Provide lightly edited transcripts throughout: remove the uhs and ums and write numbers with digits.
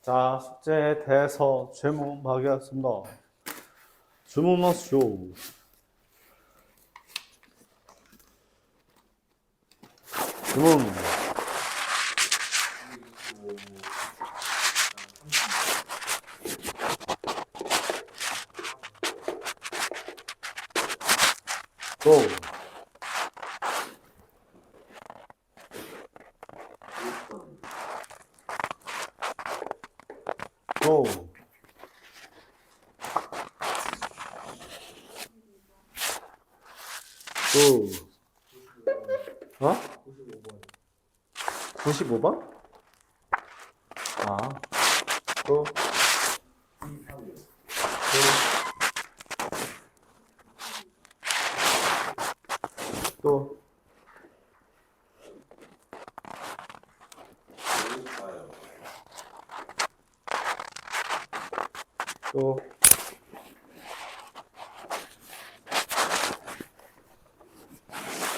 자, 숙제에 대해서 질문하겠습니다. 질문하시오. 질문. 고. 고. 고. 어? 95번? 아, 또. 또. 또.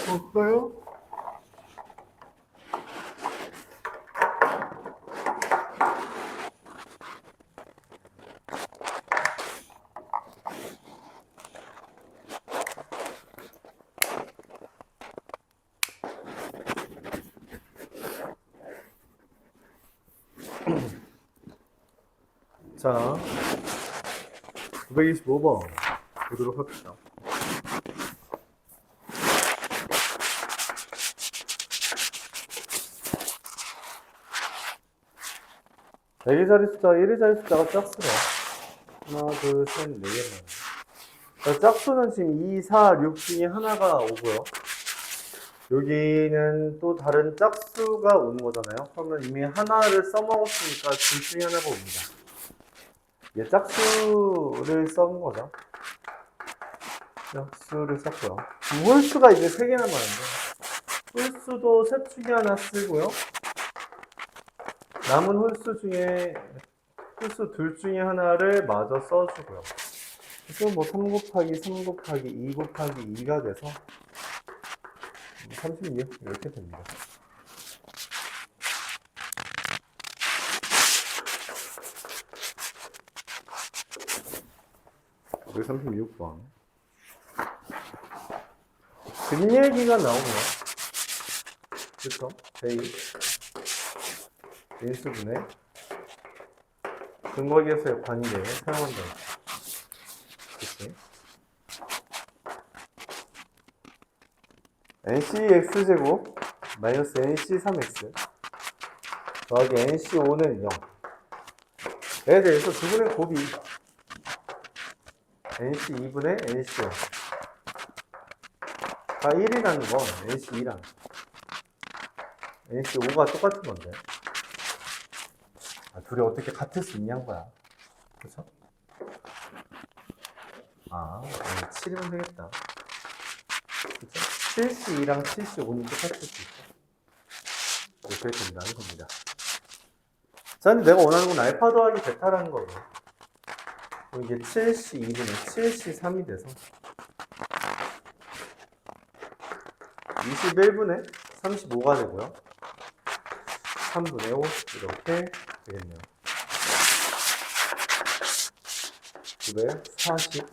볼까요? 자, 925번 보도록 합시다. 대개 자리 숫자, 1의 자리 숫자가 짝수래. 하나, 둘, 셋, 네 개만. 짝수는 지금 2, 4, 6 중에 하나가 오고요. 여기는 또 다른 짝수가 오는 거잖아요. 그러면 이미 하나를 써먹었으니까 둘 중에 하나가 옵니다. 이게 짝수를 써온 거죠. 짝수를 썼고요. 홀수가 이제 3개나 많은데, 홀수도 셋 중에 하나 쓰고요. 남은 홀수 중에, 홀수 둘 중에 하나를 마저 써주고요. 그래서 뭐 3 곱하기 3 곱하기 2 곱하기 2가 돼서 36 이렇게 됩니다. 우리 36번. 근 얘기가 나오네요. 그쵸? 베이. 인수분해. 근거계수의 관계에 사용한다. 그치? NCX제곱 마이너스 NC3X 더하기 NC5는 0에 대해서 두 분의 곱이 NC2분의 NC5 다 1이라는 건 NC2랑 NC5가 똑같은 건데 둘이 어떻게 같을 수 있냐는 거야. 그쵸? 7이면 되겠다. 그쵸? 7C2랑 7C5는 똑같을 수 있어. 이렇게 된다는 겁니다. 자, 근데 내가 원하는 건 알파 더하기 베타라는 거고. 이게 7C2분의 7C3이 돼서 21분의 35가 되고요. 3분의 5 이렇게 되겠네요. 943번.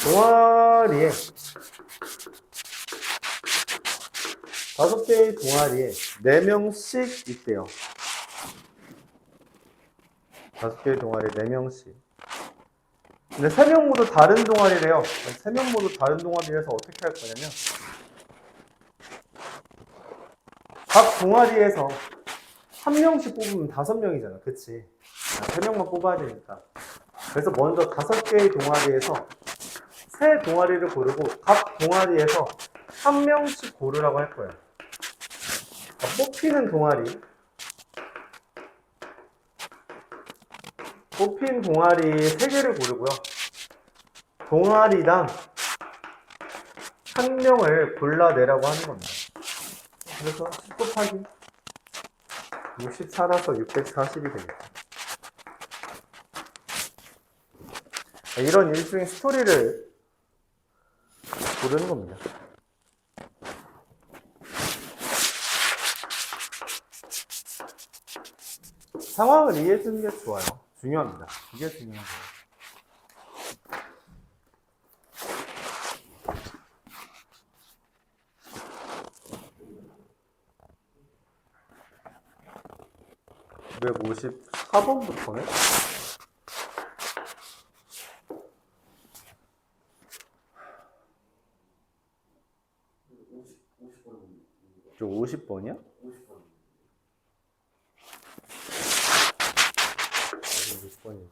동아리에 5개의 동아리에 4명씩 있대요. 5개의 동아리에 4명씩. 근데 3명 모두 다른 동아리래요. 3명 모두 다른 동아리라서 어떻게 할 거냐면 각 동아리에서 1명씩 뽑으면 5명이잖아. 그치? 3명만 뽑아야 되니까. 그래서 먼저 5개의 동아리에서 3동아리를 고르고 각 동아리에서 1명씩 고르라고 할 거예요. 뽑히는 동아리. 뽑힌 동아리 3개를 고르고요. 동아리당 1명을 골라내라고 하는 겁니다. 그래서 10 곱하기 64라서 640이 되겠다. 이런 일종의 스토리를 고르는 겁니다. 상황을 이해해주는 게 좋아요. 중요합니다. 이게 중요한 거예요. 왜 54번부터네? 저 50번이야? 50번이지.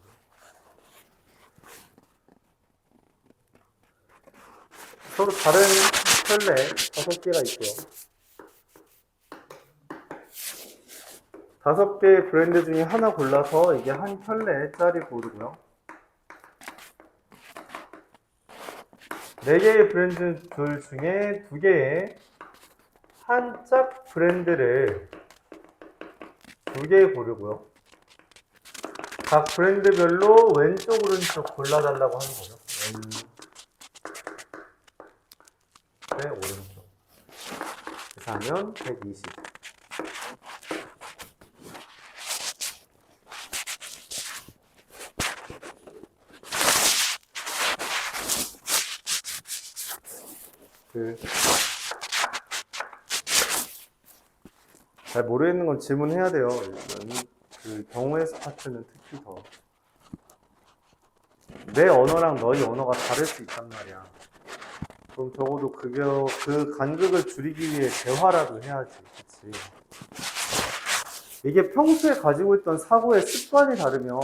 서로 다른 켤레 5개가 있고요. 5개의 브랜드 중에 하나 골라서 이게 한 켤레짜리 고르고요. 4개의 브랜드 둘 중에 2개의 한 짝 브랜드를 2개 고르고요. 각 브랜드별로 왼쪽 오른쪽 골라달라고 하는 거죠. 왼쪽, 오른쪽. 그래서 하면 120. 잘 모르겠는 건 질문해야 돼요. 그 경우에서 파트는 특히 더. 내 언어랑 너희 언어가 다를 수 있단 말이야. 그럼 적어도 그 간극을 줄이기 위해 대화라도 해야지. 그치? 이게 평소에 가지고 있던 사고의 습관이 다르면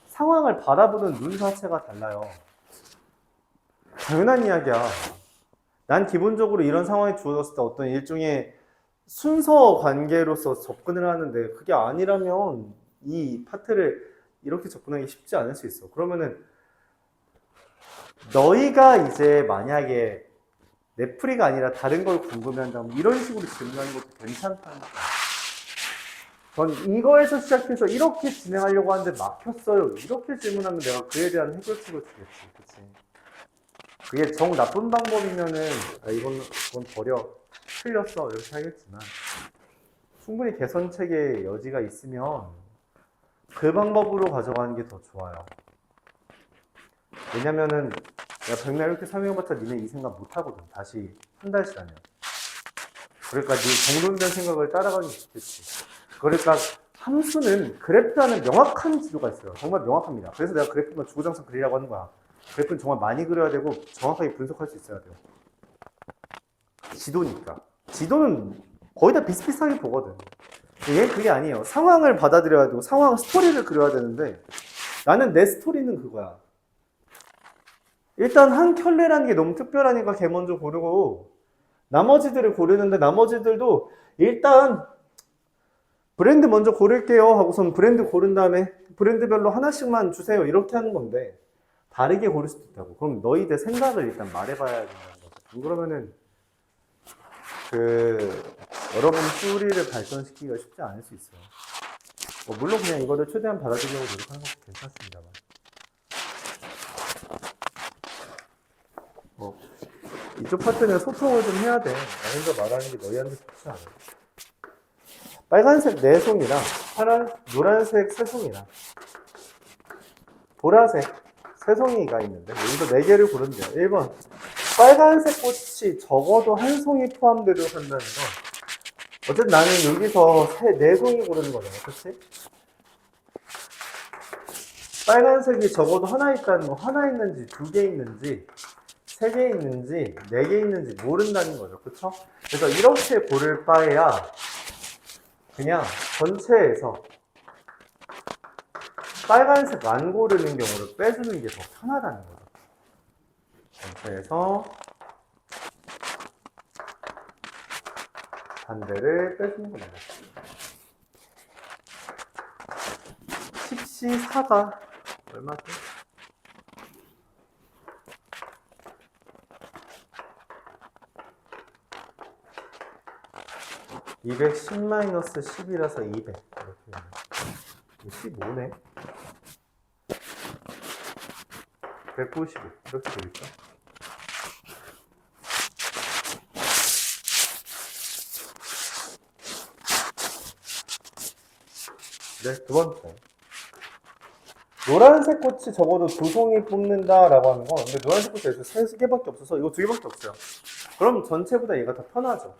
상황을 바라보는 눈 자체가 달라요. 당연한 이야기야. 난 기본적으로 이런 상황이 주어졌을 때 어떤 일종의 순서 관계로서 접근을 하는데 그게 아니라면 이 파트를 이렇게 접근하기 쉽지 않을 수 있어. 그러면은 너희가 이제 만약에 넷플이가 아니라 다른 걸 궁금해한다면 이런 식으로 질문하는 것도 괜찮다는 거야. 전 이거에서 시작해서 이렇게 진행하려고 하는데 막혔어요. 이렇게 질문하면 내가 그에 대한 해결책을 주겠지. 그치? 그게 정 나쁜 방법이면은 이건 버려. 틀렸어. 이렇게 하겠지만 충분히 개선책의 여지가 있으면 그 방법으로 가져가는 게 더 좋아요. 왜냐면은 내가 백날 이렇게 설명해봤자 니네 이 생각 못하거든. 다시 한 달 지나면. 그러니까 네 정돈된 생각을 따라가기 좋겠지. 그러니까 함수는 그래프라는 명확한 지도가 있어요. 정말 명확합니다. 그래서 내가 그래프만 주구장창 그리라고 하는 거야. 그래프는 정말 많이 그려야 되고 정확하게 분석할 수 있어야 돼요. 지도니까. 지도는 거의 다 비슷비슷하게 보거든. 얘는 그게 아니에요. 상황을 받아들여야 되고 상황 스토리를 그려야 되는데 나는 내 스토리는 그거야. 일단 한 켤레라는 게 너무 특별하니까 걔 먼저 고르고 나머지들을 고르는데 나머지들도 일단 브랜드 먼저 고를게요 하고선 브랜드 고른 다음에 브랜드별로 하나씩만 주세요 이렇게 하는 건데 다르게 고를 수도 있다고. 그럼 너희들 생각을 일단 말해봐야 된다는 거죠. 그러면은 여러분 스토리를 발전시키기가 쉽지 않을 수 있어요. 물론 그냥 이거를 최대한 받아들이려고 노력하는 것도 괜찮습니다만. 이쪽 파트는 소통을 좀 해야 돼. 나 혼자 말하는 게 너희한테 좋지 않아. 빨간색 4송이랑 노란색 3송이랑 보라색 3송이가 있는데 여기서 4개를 고르면 돼요. 1번 빨간색 꽃이 적어도 1송이 포함되도록 한다는 건 어쨌든 나는 여기서 4송이 고르는 거잖아. 그치? 빨간색이 적어도 하나 있다는 거 하나 있는지 2개 있는지 3개 있는지 4개 있는지 모른다는 거죠. 그쵸? 그래서 이렇게 고를 바에야 그냥 전체에서 빨간색 안 고르는 경우를 빼주는 게 더 편하다는 거죠. 전체에서 반대를 빼주는 겁니다. 14가 얼마죠? 210-10이라서 200 이렇게 15네 195 이렇게 되겠죠. 이제 두 번째. 노란색 꽃이 적어도 두 송이 뽑는다라고 하는 건, 근데 노란색 꽃이 여기서 세 개밖에 없어서 이거 두 개밖에 없어요. 그럼 전체보다 얘가 더 편하죠.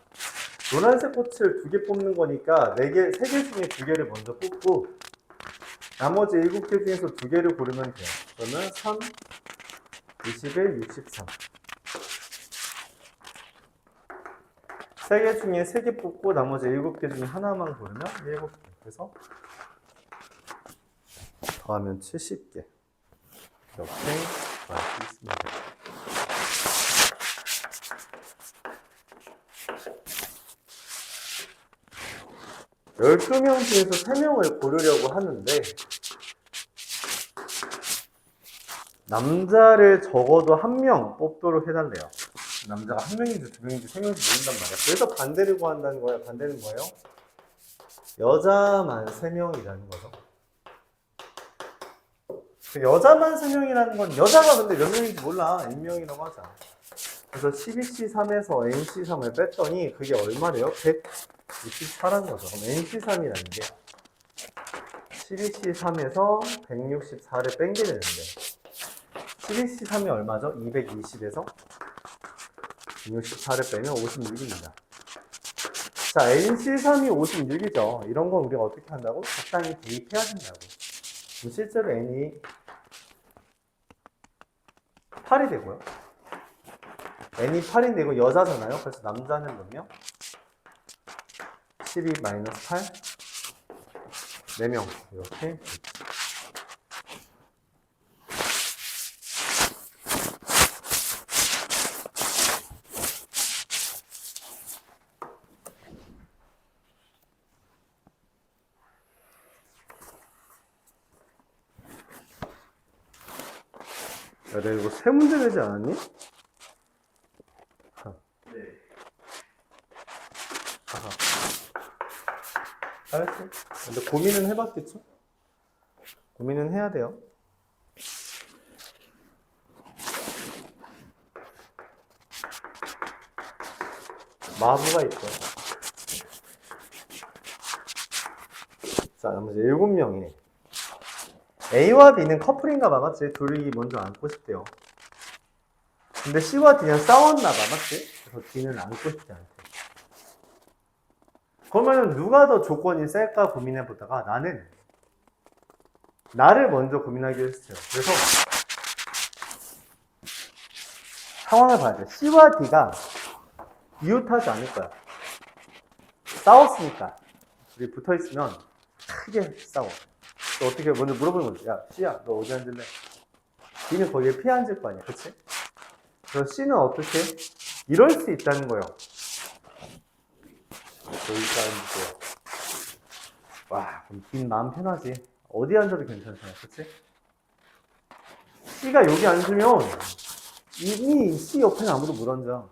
노란색 꽃을 두 개 뽑는 거니까 세 개 중에 두 개를 먼저 뽑고 나머지 7개 중에서 두 개를 고르면 돼요. 그러면 3, 21, 63. 세 개 중에 3개 뽑고 나머지 7개 중에 하나만 고르면 7개. 그래서 더하면 70개. 이렇게 더할 수 있습니다. (12명) 중에서 3명을 고르려고 하는데 남자를 적어도 1명 뽑도록 해달래요. 남자가 1명인지 2명인지 3명인지 모른단 말이야. 그래서 반대를 구한다는 거예요. 반대는 뭐예요? 여자만 3명이라는 거죠. 여자만 3명이라는 건 여자가 근데 몇 명인지 몰라. N명이라고 하자. 그래서 12C3에서 NC3을 뺐더니 그게 얼마래요? 164라는 거죠. 그럼 NC3이라는 게 12C3에서 164를 뺀 게 되는데 12C3이 얼마죠? 220에서 164를 빼면 56입니다. 자, NC3이 56이죠. 이런 건 우리가 어떻게 한다고? 적당히 대입해야 된다고. 실제로 N이 8이 되고요. N이 8인데 이거 여자잖아요. 그래서 남자는 몇 명? 12 마이너스 8 4명 이렇게. 야, 내가 이거 세 문제 내지 않았니? 네. 아하. 알았어. 근데 고민은 해봤겠죠? 고민은 해야 돼요. 마부가 있죠. 자, 나머지 7명이 A와 B는 커플인가 봐, 맞지? 둘이 먼저 안고 싶대요. 근데 C와 D는 싸웠나 봐, 맞지? 그래서 D는 안고 싶지 않대. 그러면 누가 더 조건이 셀까 고민해 보다가 나는 나를 먼저 고민하기로 했어요. 그래서 상황을 봐야 돼. C와 D가 이웃하지 않을 거야. 싸웠으니까. 둘이 붙어 있으면 크게 싸워. 또 어떻게 먼저 물어보는 거지. 야, C야, 너 어디 앉을래? D는 거기에 피해 앉을 거 아니야, 그치? 그래서 C는 어떻게? 이럴 수 있다는 거예요. 여기가 앉을게요. 와, 그럼 D는 마음 편하지. 어디 앉아도 괜찮잖아, 그치? C가 여기 앉으면 이미 C 옆에는 아무도 못 앉아.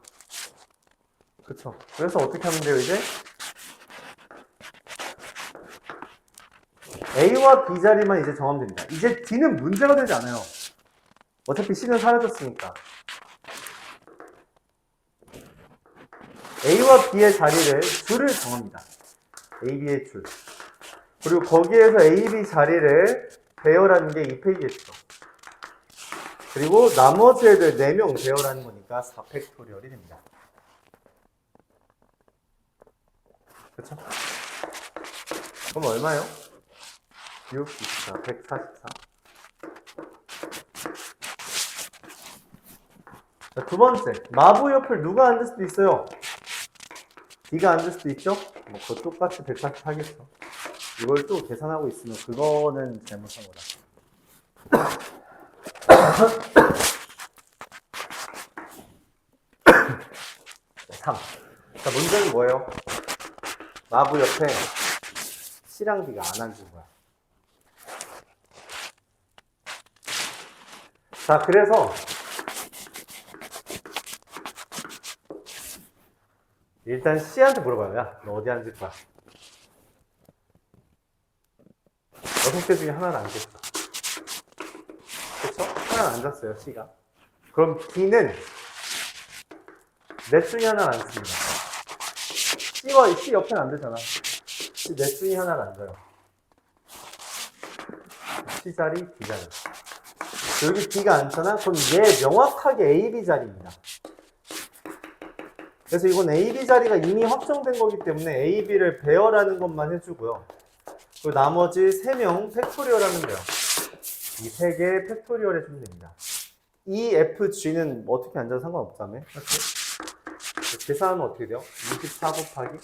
그쵸? 그래서 어떻게 하면 돼요, 이제? A와 B 자리만 이제 정하면 됩니다. 이제 D는 문제가 되지 않아요. 어차피 C는 사라졌으니까. A와 B의 자리를 줄을 정합니다. A, B의 줄. 그리고 거기에서 A, B 자리를 배열하는 게 이 페이지겠죠. 그리고 나머지 애들 4명 배열하는 거니까 4팩토리얼이 됩니다. 그쵸? 그럼 얼마예요? 6, 24, 144. 자, 두 번째. 마부 옆을 누가 앉을 수도 있어요. D가 앉을 수도 있죠? 뭐, 그거 똑같이 140 하겠죠. 이걸 또 계산하고 있으면 그거는 잘못한 거다. 3. 자, 문제는 뭐예요? 마부 옆에 C랑 D가 안 앉은 거야. 자, 그래서 일단 C한테 물어봐요. 야, 너 어디 앉을 거야? 6개 중에 하나는 앉겠어. 그쵸? 하나는 앉았어요, C가. 그럼 D는 넷 중에 하나는 앉습니다. C 옆에는 안 되잖아. 넷 중에 하나는 앉아요. C자리, D자리. 여기 D가 않잖아? 그럼 얘 명확하게 AB 자리입니다. 그래서 이건 AB 자리가 이미 확정된 거기 때문에 AB를 배열하는 것만 해주고요. 그리고 나머지 3명 팩토리얼 하면 돼요. 이 3개 팩토리얼 해주면 됩니다. EFG는 어떻게 앉아도 상관없다며? 맞지? 계산하면 어떻게 돼요? 24 곱하기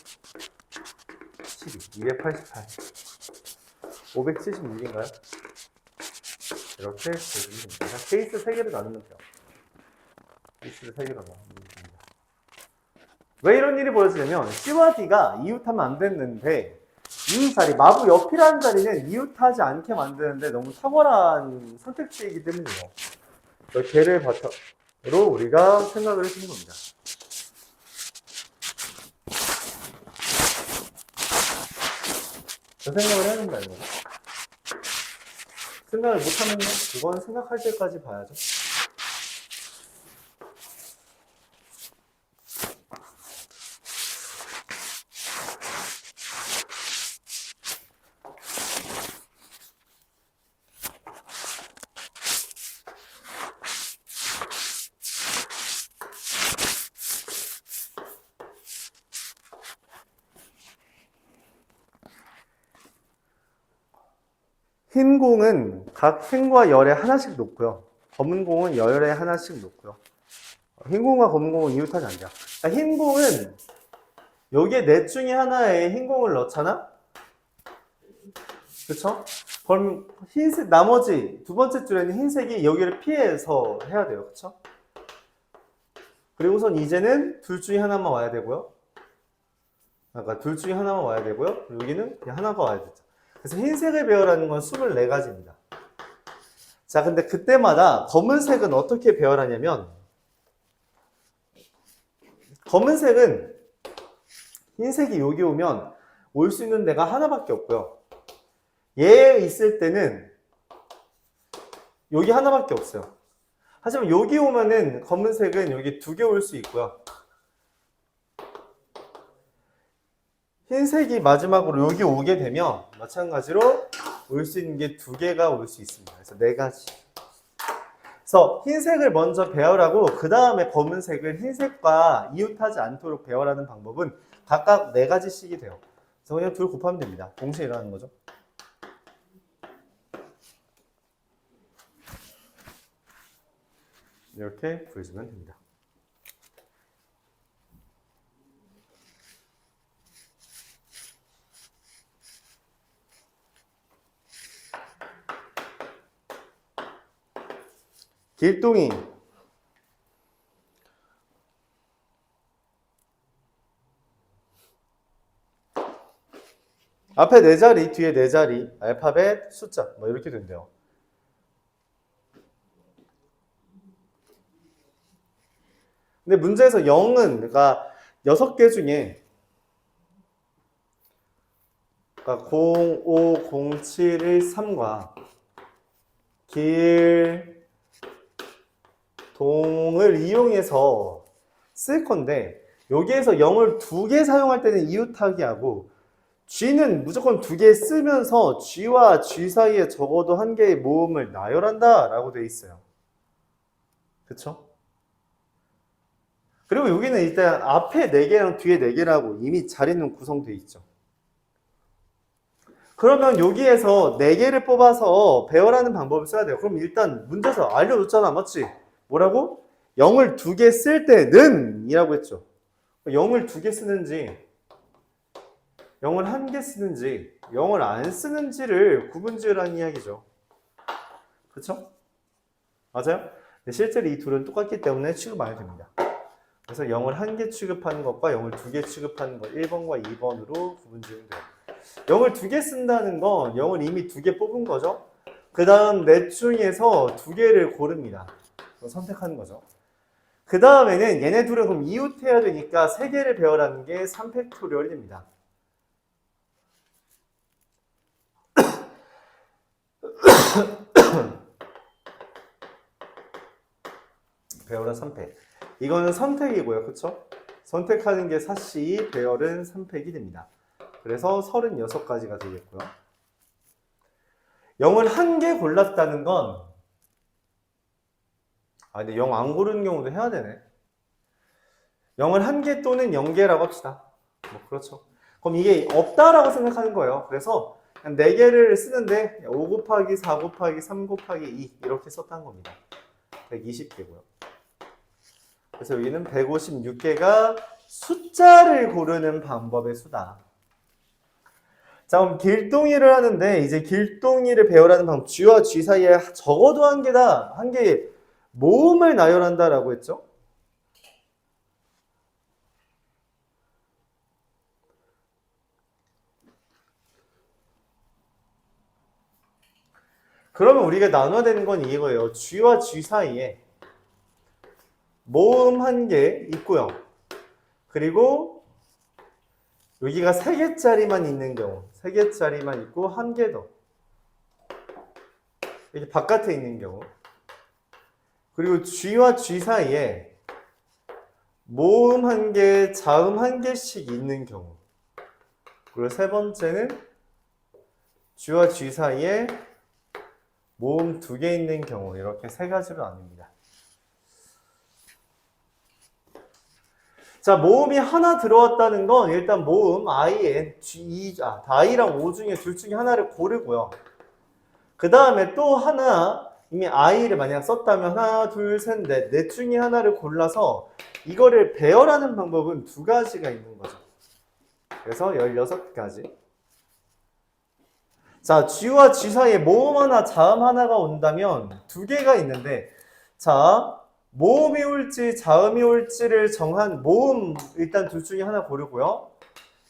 12, 288. 576인가요? 이렇게 보시면 됩니다. 케이스 3개로 나누면 돼요. 케이스를 3개로 나누면 됩니다. 왜 이런 일이 벌어지냐면 C와 D가 이웃하면 안 됐는데 이 자리, 마부 옆이라는 자리는 이웃하지 않게 만드는데 너무 탁월한 선택지이기 때문이에요. 걔를 바탕으로 우리가 생각을 해주는 겁니다. 그 생각을 해야 된다는 거죠. 생각을 못하면요, 그건 생각할 때까지 봐야죠. 흰 공은 각 펜과 열에 하나씩 놓고요. 검은 공은 열에 하나씩 놓고요. 흰 공과 검은 공은 이웃하지 않죠. 그러니까 흰 공은 여기에 넷 중에 하나에 흰 공을 넣잖아? 그쵸? 그럼 흰색, 나머지 두 번째 줄에는 흰색이 여기를 피해서 해야 돼요. 그쵸? 그리고선 이제는 둘 중에 하나만 와야 되고요. 그러니까 둘 중에 하나만 와야 되고요. 여기는 그냥 하나가 와야 되죠. 그래서 흰색을 배열하는 건 24가지입니다. 자, 근데 그때마다 검은색은 어떻게 배열하냐면, 검은색은 흰색이 여기 오면 올 수 있는 데가 하나밖에 없고요. 얘 있을 때는 여기 하나밖에 없어요. 하지만 여기 오면은 검은색은 여기 2개 올 수 있고요. 흰색이 마지막으로 여기 오게 되면 마찬가지로 올 수 있는 게 2개가 올 수 있습니다. 그래서 4가지. 그래서 흰색을 먼저 배열하고 그 다음에 검은색을 흰색과 이웃하지 않도록 배열하는 방법은 각각 4가지씩이 돼요. 그래서 그냥 둘 곱하면 됩니다. 동시에 일어나는 거죠. 이렇게 구해주면 됩니다. 길동이 앞에 4자리, 뒤에 4자리, 알파벳, 숫자 뭐 이렇게 된대요. 근데 문제에서 0은 그러니까 6개 중에 그러니까 0, 5, 0, 7, 1, 3과 길, 동을 이용해서 쓸 건데 여기에서 0을 2개 사용할 때는 이웃하기 하고 G는 무조건 2개 쓰면서 G와 G 사이에 적어도 1개의 모음을 나열한다 라고 돼 있어요. 그쵸? 그리고 여기는 일단 앞에 4개랑 뒤에 4개라고 이미 자리는 구성되어 있죠. 그러면 여기에서 4개를 뽑아서 배열하는 방법을 써야 돼요. 그럼 일단 문제에서 알려줬잖아. 맞지? 뭐라고? 0을 2개 쓸 때는 이라고 했죠. 0을 2개 쓰는지 0을 1개 쓰는지 0을 안 쓰는지를 구분지으라는 이야기죠. 그렇죠? 맞아요? 실제로 이 둘은 똑같기 때문에 취급 안 해도 됩니다. 그래서 0을 1개 취급하는 것과 0을 2개 취급하는 것 1번과 2번으로 구분지으면 돼요. 0을 2개 쓴다는 건 0을 이미 2개 뽑은 거죠. 그 다음 넷 중에서 2개를 고릅니다. 선택하는 거죠. 그 다음에는 얘네 둘은 그럼 이웃해야 되니까 3개를 배열하는 게 3팩토리얼입니다. 배열은 3팩. 이거는 선택이고요. 그쵸? 선택하는 게 4C, 배열은 3팩이 됩니다. 그래서 36가지가 되겠고요. 0을 한 개 골랐다는 건, 근데 0 안 고르는 경우도 해야 되네. 0을 한 개 또는 0개라고 합시다. 뭐, 그렇죠. 그럼 이게 없다라고 생각하는 거예요. 그래서 그냥 4개를 쓰는데 5 곱하기 4 곱하기 3 곱하기 2 이렇게 썼다는 겁니다. 120개고요. 그래서 여기는 156개가 숫자를 고르는 방법의 수다. 자, 그럼 길동이를 하는데 이제 길동이를 배우라는 방법, 쥐와 쥐 사이에 적어도 한 개다. 한 개의 모음을 나열한다라고 했죠. 그러면 우리가 나눠야 되는 건 이거예요. 쥐와 쥐 사이에 모음 한 개 있고요. 그리고 여기가 3개짜리만 있는 경우, 3개짜리만 있고 한 개 더. 이렇게 바깥에 있는 경우. 그리고 쥐와 쥐 사이에 모음 한 개, 자음 한 개씩 있는 경우. 그리고 세 번째는 쥐와 쥐 사이에 모음 2개 있는 경우. 이렇게 3가지로 나뉩니다. 자, 모음이 하나 들어왔다는 건 일단 모음 IN, 다이랑 O 중에 둘 중에 하나를 고르고요. 그 다음에 또 하나, 이미 I를 만약 썼다면 하나, 둘, 셋, 넷 중에 하나를 골라서 이거를 배열하는 방법은 2가지가 있는 거죠. 그래서 16가지. 자, 쥐와 쥐 사이에 모음 하나, 자음 하나가 온다면 2개가 있는데, 자, 모음이 올지 자음이 올지를 정한 모음 일단 둘 중에 하나 고르고요.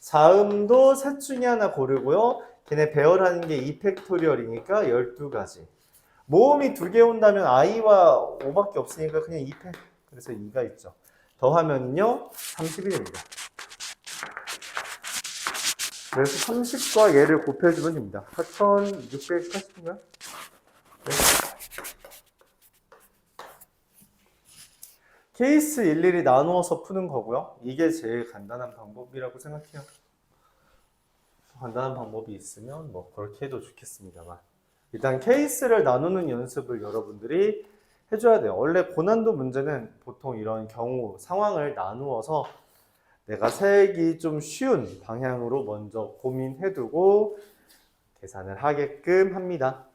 자음도 셋 중에 하나 고르고요. 걔네 배열하는 게 2팩토리얼이니까 12가지. 모음이 2개 온다면 i와 5밖에 없으니까 그냥 2팩. 그래서 2가 있죠. 더하면요 30이 됩니다. 그래서 30과 얘를 곱해주면 됩니다. 4680인가요? 네. 케이스 일일이 나누어서 푸는 거고요. 이게 제일 간단한 방법이라고 생각해요. 간단한 방법이 있으면 뭐 그렇게 해도 좋겠습니다만, 일단 케이스를 나누는 연습을 여러분들이 해줘야 돼요. 원래 고난도 문제는 보통 이런 경우, 상황을 나누어서 내가 세기 좀 쉬운 방향으로 먼저 고민해두고 계산을 하게끔 합니다.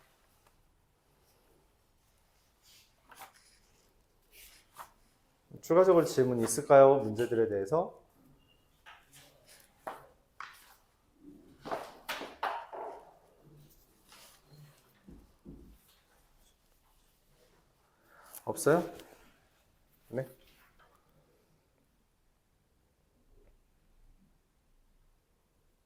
추가적으로 질문 있을까요? 문제들에 대해서? 없어요?